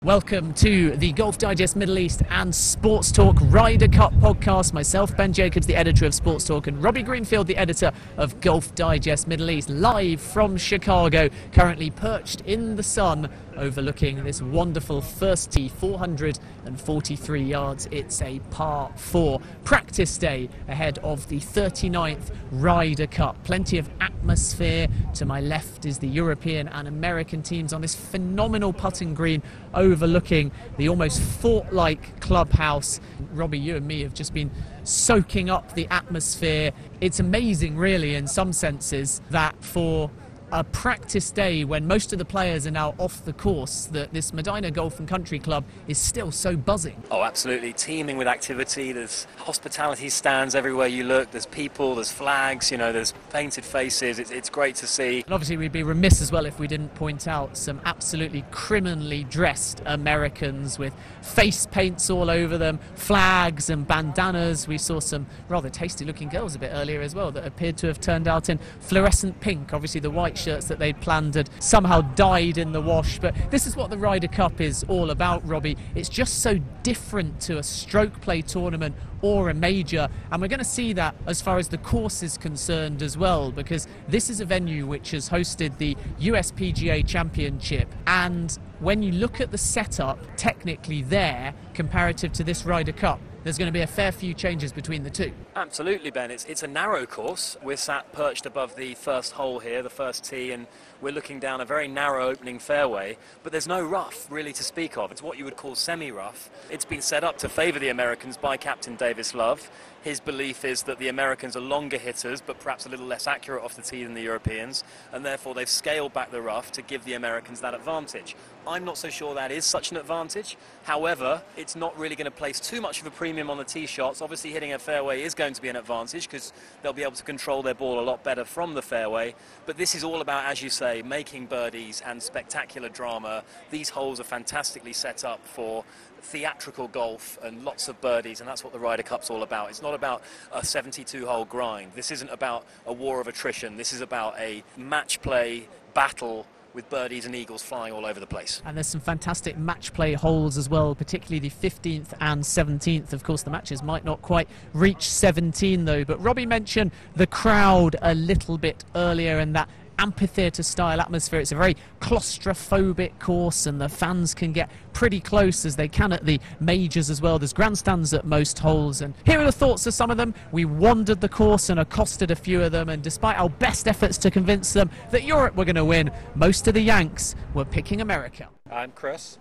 Welcome to the Golf Digest Middle East and Sports Talk Ryder Cup podcast. Myself, Ben Jacobs, the editor of Sports Talk, and Robbie Greenfield, the editor of Golf Digest Middle East, live from Chicago, currently perched in the sun, overlooking this wonderful first tee, 443 yards. It's a par 4 practice day ahead of the 39th Ryder Cup. Plenty of atmosphere. To my left is the European and American teams on this phenomenal putting green overlooking the almost fort-like clubhouse. Robbie, you and me have just been soaking up the atmosphere. It's amazing, really, in some senses, that for a practice day when most of the players are now off the course, that this Medinah Golf and Country Club is still so buzzing. Oh, absolutely. Teeming with activity. There's hospitality stands everywhere you look. There's people, there's flags, you know, there's painted faces. It's great to see. And obviously we'd be remiss as well if we didn't point out some absolutely criminally dressed Americans with face paints all over them, flags and bandanas. We saw some rather tasty looking girls a bit earlier as well that appeared to have turned out in fluorescent pink. Obviously the white shirts that they'd planned had somehow died in the wash, but this is what the Ryder Cup is all about, Robbie. It's just so different to a stroke play tournament or a major, and we're going to see that as far as the course is concerned as well, because this is a venue which has hosted the USPGA Championship, and when you look at the setup technically there comparative to this Ryder Cup, there's going to be a fair few changes between the two. Absolutely, Ben. It's a narrow course. We're sat perched above the first hole here, the first tee, and we're looking down a very narrow opening fairway, but there's no rough really to speak of. It's what you would call semi-rough. It's been set up to favour the Americans by Captain Davis Love. His belief is that the Americans are longer hitters, but perhaps a little less accurate off the tee than the Europeans, and therefore they've scaled back the rough to give the Americans that advantage. I'm not so sure that is such an advantage. However, it's not really going to place too much of a premium on the tee shots. Obviously, hitting a fairway is going to be an advantage because they'll be able to control their ball a lot better from the fairway. But this is all about, as you say, making birdies and spectacular drama. These holes are fantastically set up for theatrical golf and lots of birdies, and that's what the Ryder Cup's all about. It's not about a 72-hole grind. This isn't about a war of attrition. This is about a match play battle with birdies and eagles flying all over the place. And there's some fantastic match play holes as well, particularly the 15th and 17th. Of course, the matches might not quite reach 17 though, but Robbie mentioned the crowd a little bit earlier and that amphitheatre style atmosphere. It's a very claustrophobic course and the fans can get pretty close as they can at the majors as well. There's grandstands at most holes, and here are the thoughts of some of them. We wandered the course and accosted a few of them, and despite our best efforts to convince them that Europe were going to win, most of the Yanks were picking America. I'm Chris.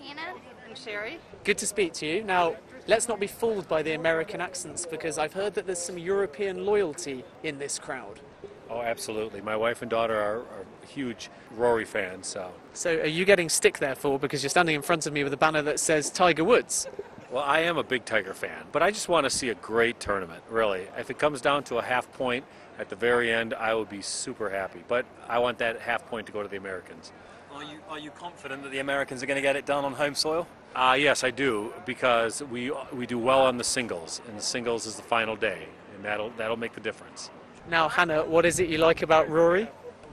Hannah. I'm Sherry. Good to speak to you. Now, let's not be fooled by the American accents, because I've heard that there's some European loyalty in this crowd. Oh, absolutely. My wife and daughter are huge Rory fans. So are you getting stick there for, because you're standing in front of me with a banner that says Tiger Woods? Well, I am a big Tiger fan, but I just want to see a great tournament, really. If it comes down to a half point at the very end, I would be super happy. But I want that half point to go to the Americans. Are you confident that the Americans are going to get it done on home soil? Yes, I do, because we do well on the singles, and the singles is the final day, and that'll make the difference. Now, Hannah, what is it you like about Rory?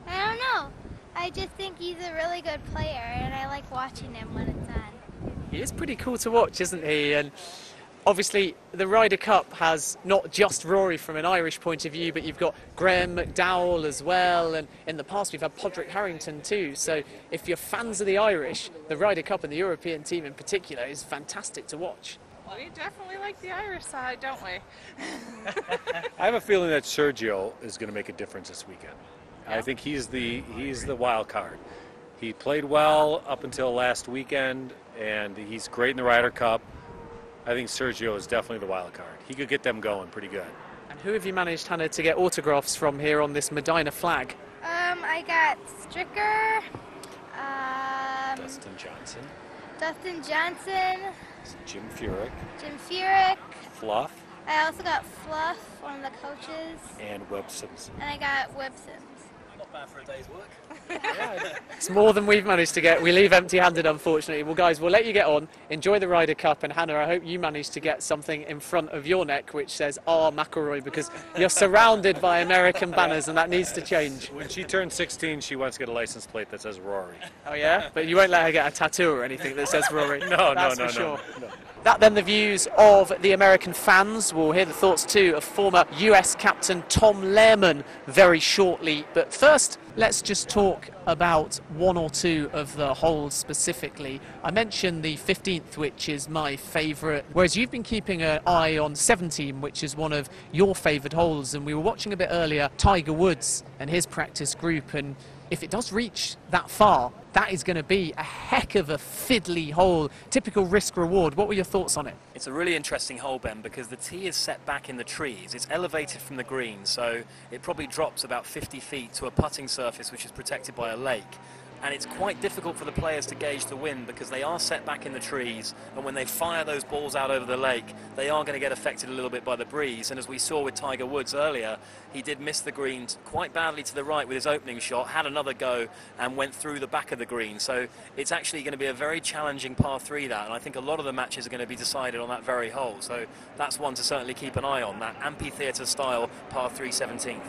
I don't know. I just think he's a really good player, and I like watching him when it's on. He is pretty cool to watch, isn't he? And obviously, the Ryder Cup has not just Rory from an Irish point of view, but you've got Graham McDowell as well, and in the past we've had Podrick Harrington too. So if you're fans of the Irish, the Ryder Cup and the European team in particular is fantastic to watch. We definitely like the Irish side, don't we? I have a feeling that Sergio is going to make a difference this weekend. I think he's the wild card. He played well up until last weekend, and he's great in the Ryder Cup. I think Sergio is definitely the wild card. He could get them going pretty good. And who have you managed, Hannah, to get autographs from here on this Medinah flag? I got Stricker, Dustin Johnson. Jim Furyk. Fluff. I also got Fluff, one of the coaches. And Webb Simpson. And I got Webb Sims. bad for a day's work. It's more than we've managed to get. We leave empty-handed, unfortunately. Well, guys, we'll let you get on. Enjoy the Ryder Cup. And Hannah, I hope you manage to get something in front of your neck which says R. McIlroy, because you're surrounded by American banners and that needs to change. When she turns 16, she wants to get a license plate that says Rory. Oh, yeah? But you won't let her get a tattoo or anything that says Rory? No, That's no, for sure. no. That then the views of the American fans. We'll hear the thoughts too of former US captain Tom Lehman very shortly. But first, let's just talk about one or two of the holes specifically. I mentioned the 15th, which is my favourite, whereas you've been keeping an eye on 17, which is one of your favoured holes. And we were watching a bit earlier Tiger Woods and his practice group, and if it does reach that far, that is going to be a heck of a fiddly hole. Typical risk-reward. What were your thoughts on it? It's a really interesting hole, Ben, because the tee is set back in the trees. It's elevated from the green, so it probably drops about 50 feet to a putting surface which is protected by a lake. And it's quite difficult for the players to gauge the wind because they are set back in the trees, and when they fire those balls out over the lake, they are going to get affected a little bit by the breeze. And as we saw with Tiger Woods earlier, he did miss the green quite badly to the right with his opening shot, had another go and went through the back of the green. So it's actually going to be a very challenging par 3, that, and I think a lot of the matches are going to be decided on that very hole. So that's one to certainly keep an eye on, that amphitheatre style par 3 17th.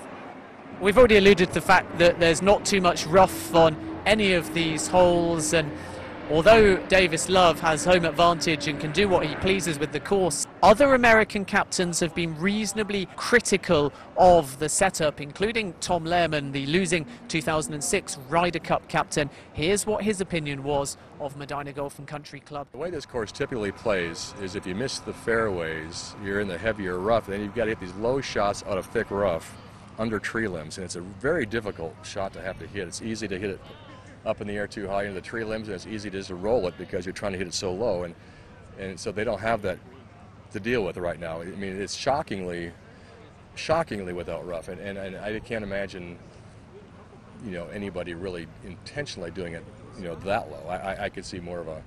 We've already alluded to the fact that there's not too much rough on any of these holes, and although Davis Love has home advantage and can do what he pleases with the course, other American captains have been reasonably critical of the setup, including Tom Lehman, the losing 2006 Ryder Cup captain. Here's what his opinion was of Medinah Golf and Country Club. The way this course typically plays is if you miss the fairways, you're in the heavier rough, then you've got to hit these low shots out of thick rough under tree limbs, and it's a very difficult shot to have to hit. It's easy to hit it up in the air too high into the tree limbs, and it's easy to just roll it because you're trying to hit it so low, and so they don't have that to deal with right now. I mean, it's shockingly without rough, and I can't imagine, you know, anybody really intentionally doing it, you know, that low. I could see more of a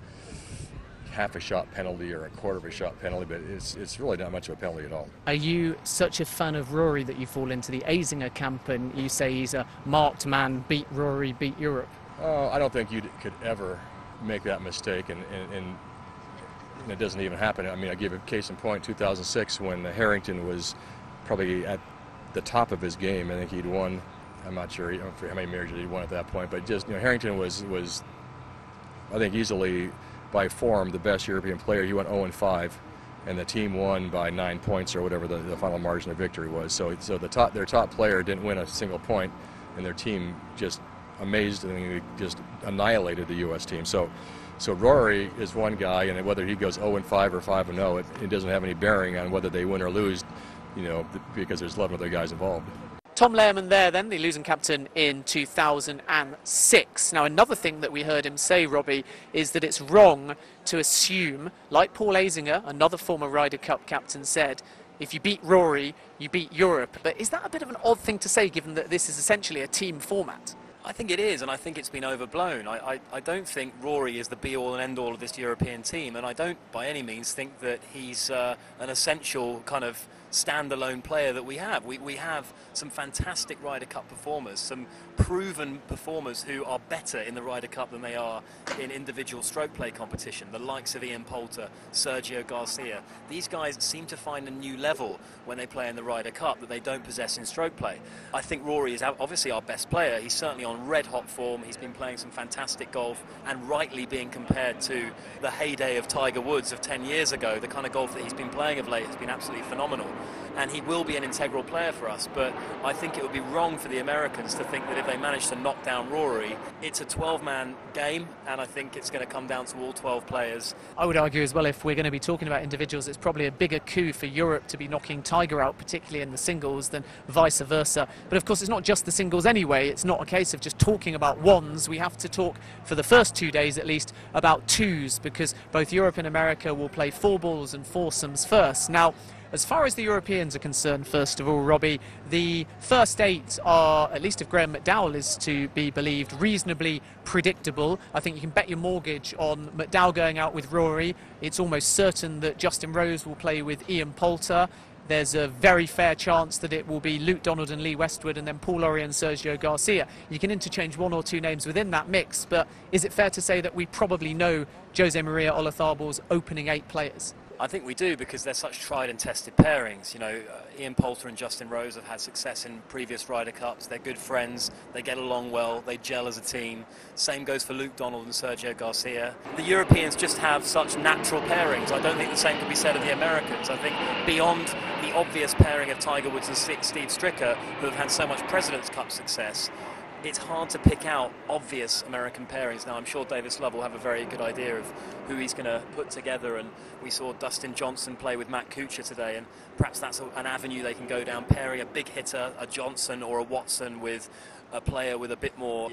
half a shot penalty or a quarter of a shot penalty, but it's really not much of a penalty at all. Are you such a fan of Rory that you fall into the Azinger camp and you say he's a marked man, beat Rory, beat Europe? I don't think you could ever make that mistake, and it doesn't even happen. I mean, I give a case in point, 2006, when Harrington was probably at the top of his game. I think he'd won, I'm not sure how many majors he'd won at that point, but just, you know, Harrington was I think easily by form the best European player. He went 0-5, and the team won by 9 points or whatever the final margin of victory was. So their top player didn't win a single point, and their team just amazingly just annihilated the U.S. team. So Rory is one guy, and whether he goes 0-5 or 5-0, it doesn't have any bearing on whether they win or lose, you know, because there's 11 other guys involved. Tom Lehman there then, the losing captain in 2006. Now, another thing that we heard him say, Robbie, is that it's wrong to assume, like Paul Azinger, another former Ryder Cup captain, said, if you beat Rory, you beat Europe. But is that a bit of an odd thing to say, given that this is essentially a team format? I think it is, and I think it's been overblown. I don't think Rory is the be-all and end-all of this European team, and I don't by any means think that he's an essential kind of standalone player that we have. We have some fantastic Ryder Cup performers, some proven performers who are better in the Ryder Cup than they are in individual stroke play competition, the likes of Ian Poulter, Sergio Garcia. These guys seem to find a new level when they play in the Ryder Cup that they don't possess in stroke play. I think Rory is obviously our best player. He's certainly on red-hot form. He's been playing some fantastic golf and rightly being compared to the heyday of Tiger Woods of 10 years ago. The kind of golf that he's been playing of late has been absolutely phenomenal, and he will be an integral player for us. But I think it would be wrong for the Americans to think that if they manage to knock down Rory, it's a 12-man game, and I think it's going to come down to all 12 players. I would argue as well, if we're going to be talking about individuals, it's probably a bigger coup for Europe to be knocking Tiger out, particularly in the singles, than vice versa. But of course, it's not just the singles anyway. It's not a case of just talking about ones. We have to talk, for the first 2 days at least, about twos, because both Europe and America will play four balls and foursomes first. Now, as far as the Europeans are concerned, first of all, Robbie, the first 8 are, at least if Graham McDowell is to be believed, reasonably predictable. I think you can bet your mortgage on McDowell going out with Rory. It's almost certain that Justin Rose will play with Ian Poulter. there's a very fair chance that it will be Luke Donald and Lee Westwood and then Paul Lawrie and Sergio Garcia. You can interchange one or two names within that mix, but is it fair to say that we probably know Jose Maria Olazabal's opening 8 players? I think we do, because they're such tried and tested pairings. You know, Ian Poulter and Justin Rose have had success in previous Ryder Cups. They're good friends, they get along well, they gel as a team. Same goes for Luke Donald and Sergio Garcia. The Europeans just have such natural pairings. I don't think the same can be said of the Americans. I think beyond the obvious pairing of Tiger Woods and Steve Stricker, who have had so much President's Cup success, it's hard to pick out obvious American pairings. Now, I'm sure Davis Love will have a very good idea of who he's going to put together, and we saw Dustin Johnson play with Matt Kuchar today, and perhaps that's an avenue they can go down, pairing a big hitter, a Johnson or a Watson, with a player with a bit more,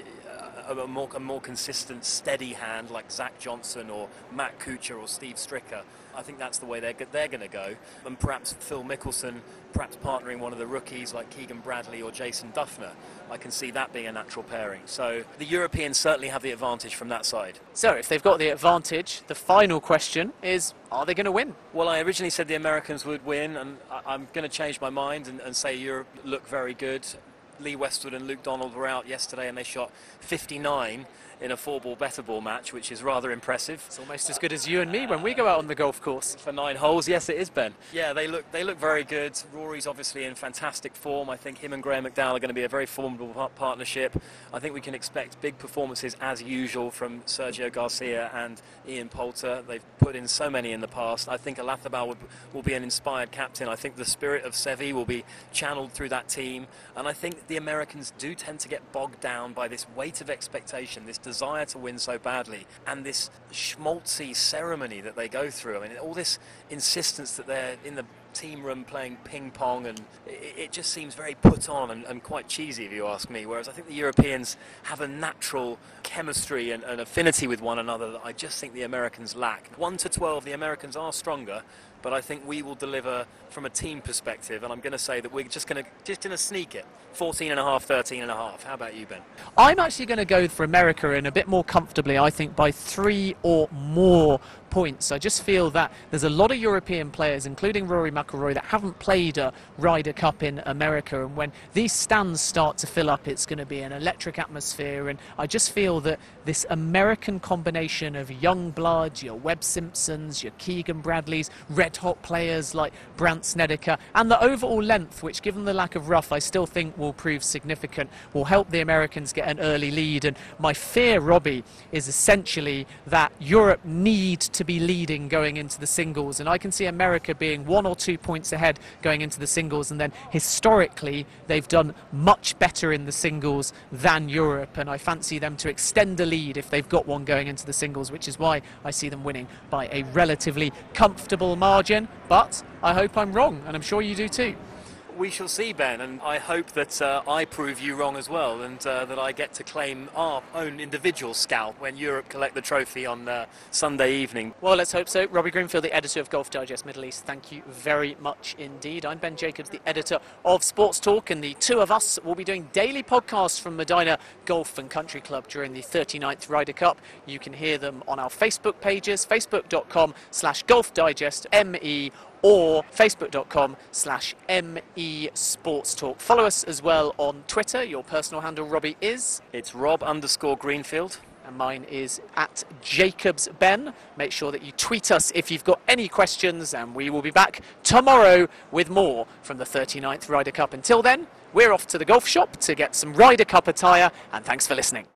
a more consistent, steady hand like Zach Johnson or Matt Kuchar or Steve Stricker. I think that's the way they're going to go. And perhaps Phil Mickelson, perhaps partnering one of the rookies like Keegan Bradley or Jason Duffner. I can see that being a natural pairing. So the Europeans certainly have the advantage from that side. So if they've got the advantage, the final question is, are they going to win? Well, I originally said the Americans would win, and I'm going to change my mind and say Europe look very good. Lee Westwood and Luke Donald were out yesterday and they shot 59 in a 4-ball better ball match, which is rather impressive. It's almost as good as you and me when we go out on the golf course. For 9 holes, yes it is, Ben. Yeah, they look very good. Rory's obviously in fantastic form. I think him and Graham McDowell are going to be a very formidable partnership. I think we can expect big performances as usual from Sergio Garcia and Ian Poulter. They've put in so many in the past. I think Olazabal will be an inspired captain. I think the spirit of Seve will be channeled through that team, and I think the Americans do tend to get bogged down by this weight of expectation, this desire to win so badly, and this schmaltzy ceremony that they go through. I mean, all this insistence that they're in the team room playing ping pong, and it just seems very put on and quite cheesy, if you ask me, whereas I think the Europeans have a natural chemistry and affinity with one another that I just think the Americans lack. 1 to 12, the Americans are stronger, but I think we will deliver from a team perspective, and I'm going to say that we're just going to sneak it. 14.5, 13.5. How about you, Ben? I'm actually going to go for America, and a bit more comfortably, I think, by 3 or more points. I just feel that there's a lot of European players, including Rory McIlroy, that haven't played a Ryder Cup in America, and when these stands start to fill up, it's going to be an electric atmosphere, and I just feel that this American combination of young blood, your Webb Simpsons, your Keegan Bradleys, red-hot players like Brandt Snedeker, and the overall length, which given the lack of rough I still think will prove significant, will help the Americans get an early lead. And my fear, Robbie, is essentially that Europe need to be leading going into the singles, and I can see America being 1 or 2 points ahead going into the singles, and then historically they've done much better in the singles than Europe, and I fancy them to extend a lead if they've got one going into the singles, which is why I see them winning by a relatively comfortable margin. But I hope I'm wrong, and I'm sure you do too. We shall see, Ben, and I hope that I prove you wrong as well, and that I get to claim our own individual scalp when Europe collect the trophy on Sunday evening. Well, let's hope so. Robbie Greenfield, the editor of Golf Digest Middle East, thank you very much indeed. I'm Ben Jacobs, the editor of Sports Talk, and the two of us will be doing daily podcasts from Medinah Golf and Country Club during the 39th Ryder Cup. You can hear them on our Facebook pages, facebook.com/golfdigestme, or facebook.com/ME Sports Talk. Follow us as well on Twitter. Your personal handle, Robbie, is? It's Rob_Greenfield. And mine is at Jacobs Ben. Make sure that you tweet us if you've got any questions, and we will be back tomorrow with more from the 39th Ryder Cup. Until then, we're off to the golf shop to get some Ryder Cup attire, and thanks for listening.